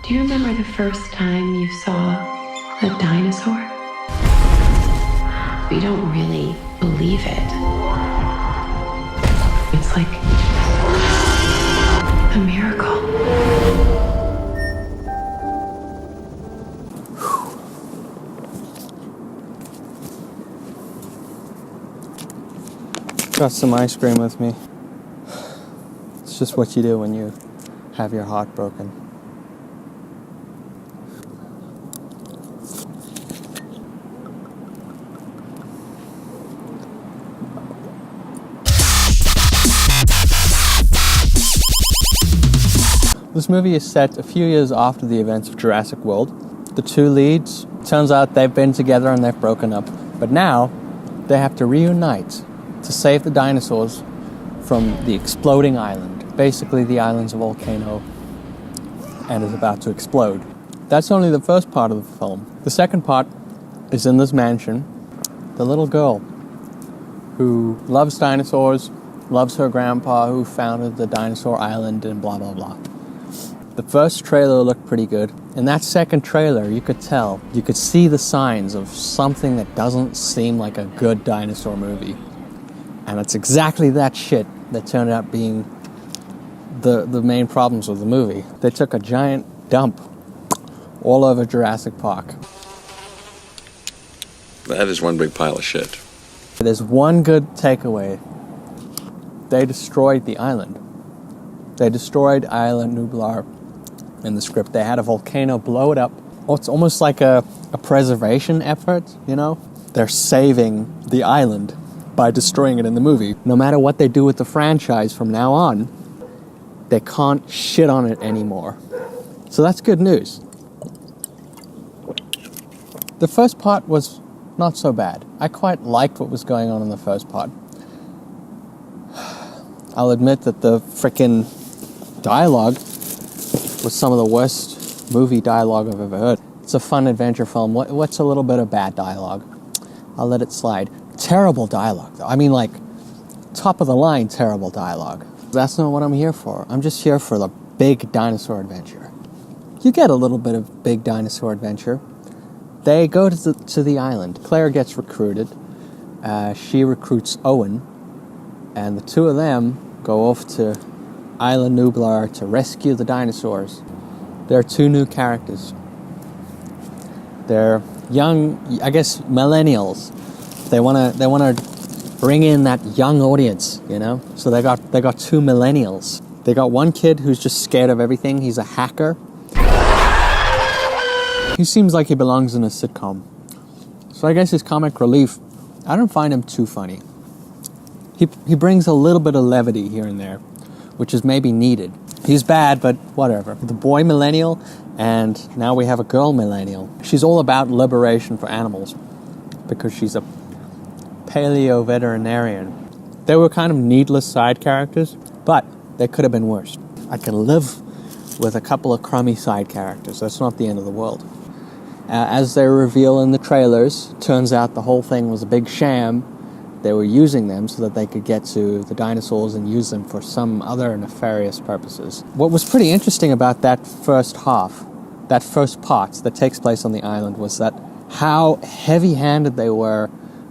Do you remember the first time you saw a dinosaur? You don't really believe it. It's like a miracle. Got some ice cream with me. It's just what you do when you have your heart broken. This movie is set a few years after the events of Jurassic World. The two leads, turns out they've been together and they've broken up. But now, they have to reunite to save the dinosaurs from the exploding island. Basically, the island's a volcano and is about to explode. That's only the first part of the film. The second part is in this mansion. The little girl who loves dinosaurs, loves her grandpa who founded the dinosaur island and blah, blah, blah. The first trailer looked pretty good. In that second trailer, you could tell, you could see the signs of something that doesn't seem like a good dinosaur movie. And it's exactly that shit that turned out being the main problems with the movie. They took a giant dump all over Jurassic Park. That is one big pile of shit. There's one good takeaway. They destroyed the island. They destroyed Island Nublar in the script. They had a volcano blow it up. Oh, it's almost like a preservation effort, you know? They're saving the island by destroying it in the movie. No matter what they do with the franchise from now on, they can't shit on it anymore. So that's good news. The first part was not so bad. I quite liked what was going on in the first part. I'll admit that the frickin' dialogue was some of the worst movie dialogue I've ever heard. It's a fun adventure film. What's a little bit of bad dialogue? I'll let it slide. Terrible dialogue, though. I mean, like, top of the line terrible dialogue. That's not what I'm here for. I'm just here for the big dinosaur adventure. You get a little bit of big dinosaur adventure. They go to the island. Claire gets recruited. She recruits Owen. And the two of them go off to Island Nublar to rescue the dinosaurs. There are two new characters. They're young, I guess, millennials. They wanna bring in that young audience, you know? So they got two millennials. They got one kid who's just scared of everything. He's a hacker. He seems like he belongs in a sitcom. So I guess his comic relief, I don't find him too funny. He brings a little bit of levity here and there, which is maybe needed. He's bad, but whatever. The boy millennial, and now we have a girl millennial. She's all about liberation for animals because she's a paleo veterinarian. They were kind of needless side characters, but they could have been worse. I can live with a couple of crummy side characters. That's not the end of the world. As they reveal in the trailers, turns out the whole thing was a big sham. They were using them so that they could get to the dinosaurs and use them for some other nefarious purposes. What was pretty interesting about that first half, that first part that takes place on the island, was that how heavy-handed they were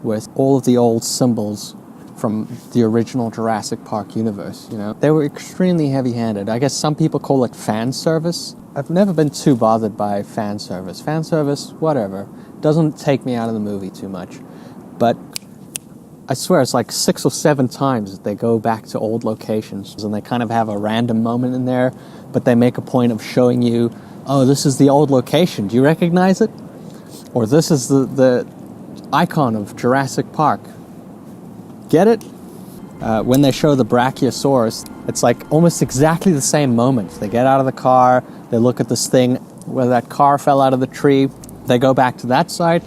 with all of the old symbols from the original Jurassic Park universe, you know? They were extremely heavy-handed. I guess some people call it fan service. I've never been too bothered by fan service. Fan service, whatever. Doesn't take me out of the movie too much. But I swear it's like 6 or 7 times that they go back to old locations and they kind of have a random moment in there, but they make a point of showing you, oh, this is the old location. Do you recognize it? Or this is the icon of Jurassic Park. Get it? When they show the Brachiosaurus, it's like almost exactly the same moment. They get out of the car, they look at this thing where that car fell out of the tree, they go back to that side,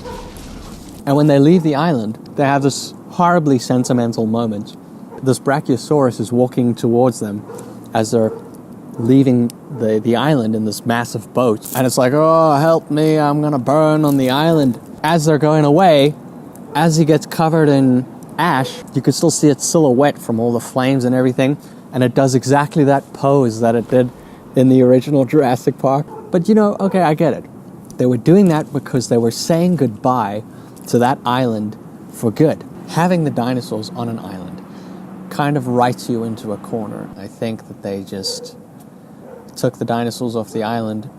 and when they leave the island, they have this horribly sentimental moment. This Brachiosaurus is walking towards them as they're leaving the island in this massive boat. And it's like, oh, help me, I'm gonna burn on the island. As they're going away, as he gets covered in ash, you can still see its silhouette from all the flames and everything. And it does exactly that pose that it did in the original Jurassic Park. But okay, I get it. They were doing that because they were saying goodbye to that island for good. Having the dinosaurs on an island kind of writes you into a corner. I think that they just took the dinosaurs off the island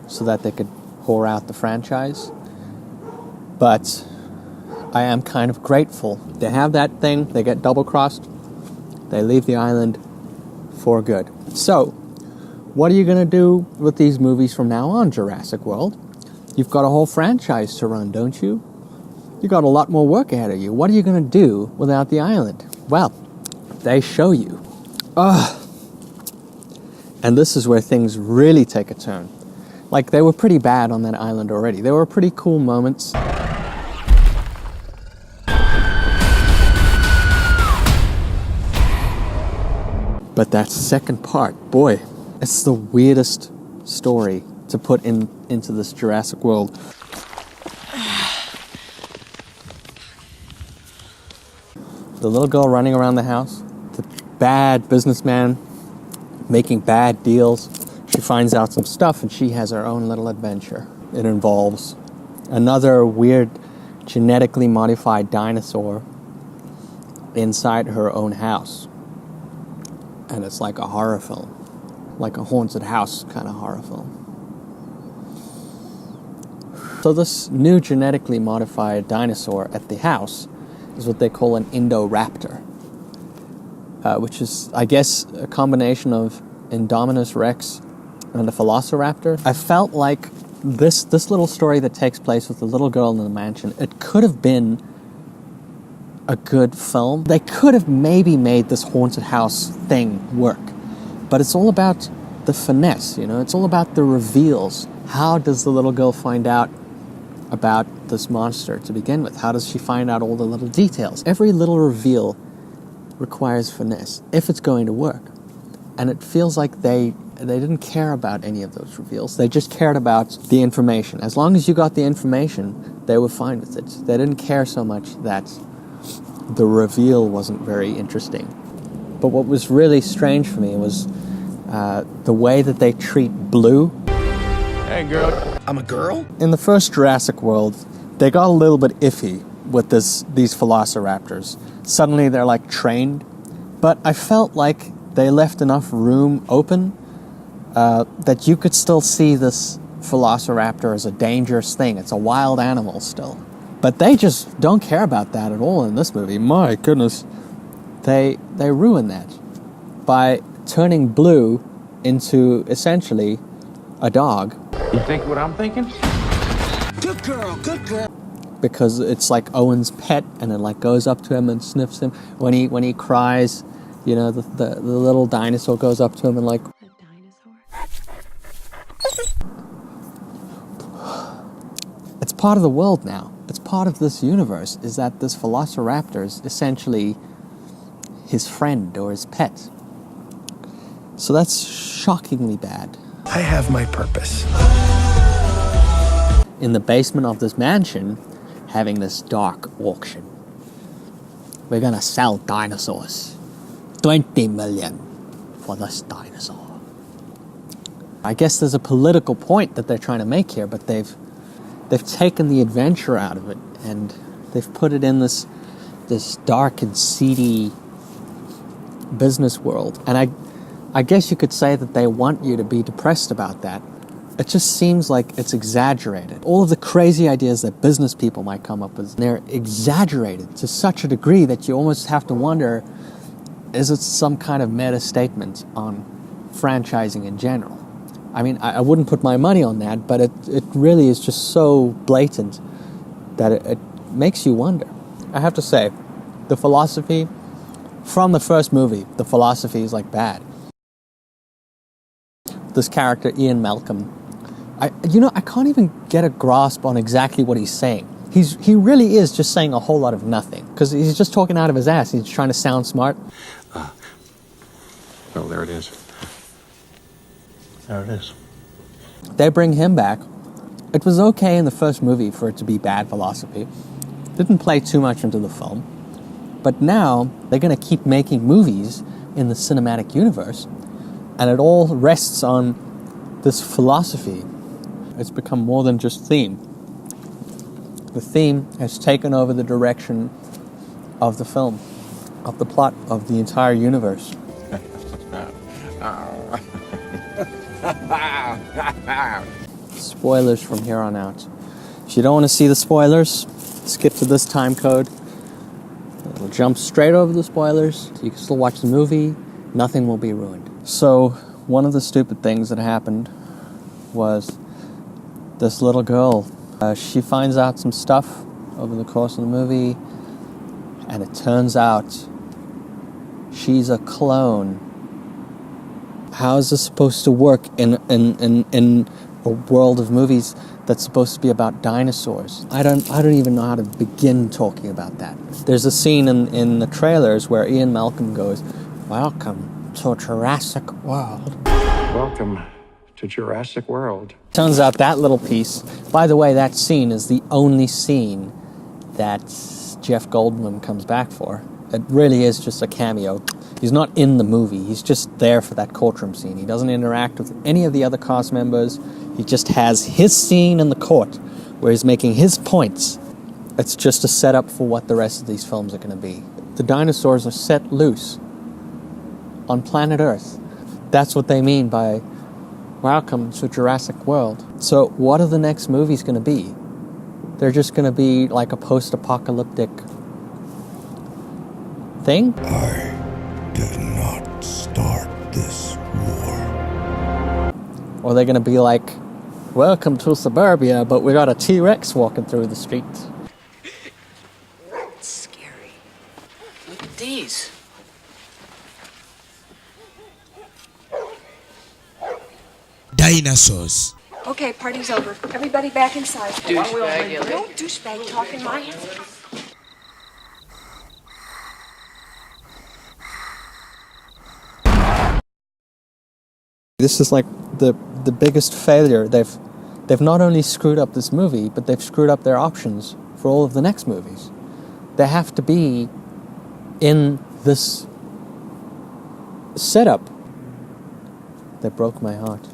so that they could whore out the franchise. But I am kind of grateful. They have that thing, they get double-crossed, they leave the island for good. So, what are you going to do with these movies from now on, Jurassic World? You've got a whole franchise to run, don't you? You got a lot more work ahead of you. What are you going to do without the island? Well, they show you. And this is where things really take a turn. Like, they were pretty bad on that island already. There were pretty cool moments. But that second part, boy, it's the weirdest story to put into this Jurassic World. The little girl running around the house, the bad businessman making bad deals. She finds out some stuff and she has her own little adventure. It involves another weird genetically modified dinosaur inside her own house. And it's like a horror film, like a haunted house kind of horror film. So this new genetically modified dinosaur at the house is what they call an Indoraptor, which is, I guess, a combination of Indominus Rex and a Velociraptor. I felt like this little story that takes place with the little girl in the mansion, it could have been a good film. They could have maybe made this haunted house thing work, but it's all about the finesse, it's all about the reveals. How does the little girl find out about this monster to begin with? How does she find out all the little details? Every little reveal requires finesse if it's going to work. And it feels like they didn't care about any of those reveals. They just cared about the information. As long as you got the information, they were fine with it. They didn't care so much that the reveal wasn't very interesting. But what was really strange for me was the way that they treat Blue. Hey, girl. I'm a girl? In the first Jurassic World, they got a little bit iffy with these Velociraptors. Suddenly they're like trained. But I felt like they left enough room open that you could still see this Velociraptor as a dangerous thing. It's a wild animal still. But they just don't care about that at all in this movie. My goodness. They ruin that by turning Blue into essentially a dog. You think what I'm thinking? Good girl, good girl. Because it's like Owen's pet, and it like goes up to him and sniffs him. When he cries, the little dinosaur goes up to him and like. A dinosaur? It's part of the world now. It's part of this universe. Is that this Velociraptor is essentially his friend or his pet. So that's shockingly bad. I have my purpose. In the basement of this mansion, having this dark auction. We're gonna sell dinosaurs. 20 million for this dinosaur. I guess there's a political point that they're trying to make here, but they've taken the adventure out of it and they've put it in this dark and seedy business world. And I guess you could say that they want you to be depressed about that. It just seems like it's exaggerated. All of the crazy ideas that business people might come up with, they're exaggerated to such a degree that you almost have to wonder, is it some kind of meta statement on franchising in general? I mean, I wouldn't put my money on that, but it really is just so blatant that it makes you wonder. I have to say, the philosophy from the first movie, the philosophy is like bad. This character, Ian Malcolm, I can't even get a grasp on exactly what he's saying. He really is just saying a whole lot of nothing, because he's just talking out of his ass. He's trying to sound smart. Oh, there it is. There it is. They bring him back. It was okay in the first movie for it to be bad philosophy. Didn't play too much into the film. But now they're going to keep making movies in the cinematic universe, and it all rests on this philosophy, it's become more than just theme. The theme has taken over the direction of the film, of the plot, of the entire universe. Spoilers from here on out. If you don't want to see the spoilers, skip to this time code. We'll jump straight over the spoilers, so you can still watch the movie. Nothing will be ruined. So, one of the stupid things that happened was this little girl. She finds out some stuff over the course of the movie, and it turns out she's a clone. How is this supposed to work in a world of movies that's supposed to be about dinosaurs? I don't even know how to begin talking about that. There's a scene in the trailers where Ian Malcolm goes, "Welcome to Jurassic World." Welcome to Jurassic World. Turns out that little piece, by the way, that scene is the only scene that Jeff Goldblum comes back for. It really is just a cameo. He's not in the movie. He's just there for that courtroom scene. He doesn't interact with any of the other cast members. He just has his scene in the court where he's making his points. It's just a setup for what the rest of these films are going to be. The dinosaurs are set loose on planet Earth. That's what they mean by welcome to Jurassic World. So what are the next movies going to be? They're just going to be like a post-apocalyptic thing? I did not start this war. Or they're going to be like, welcome to suburbia, but we got a T-Rex walking through the street. It's scary. Look at these. Dinosaurs. Okay, party's over. Everybody back inside. Douchebag, you No douchebag talk in my house. This is like the biggest failure. They've not only screwed up this movie, but they've screwed up their options for all of the next movies. They have to be in this setup. They broke my heart.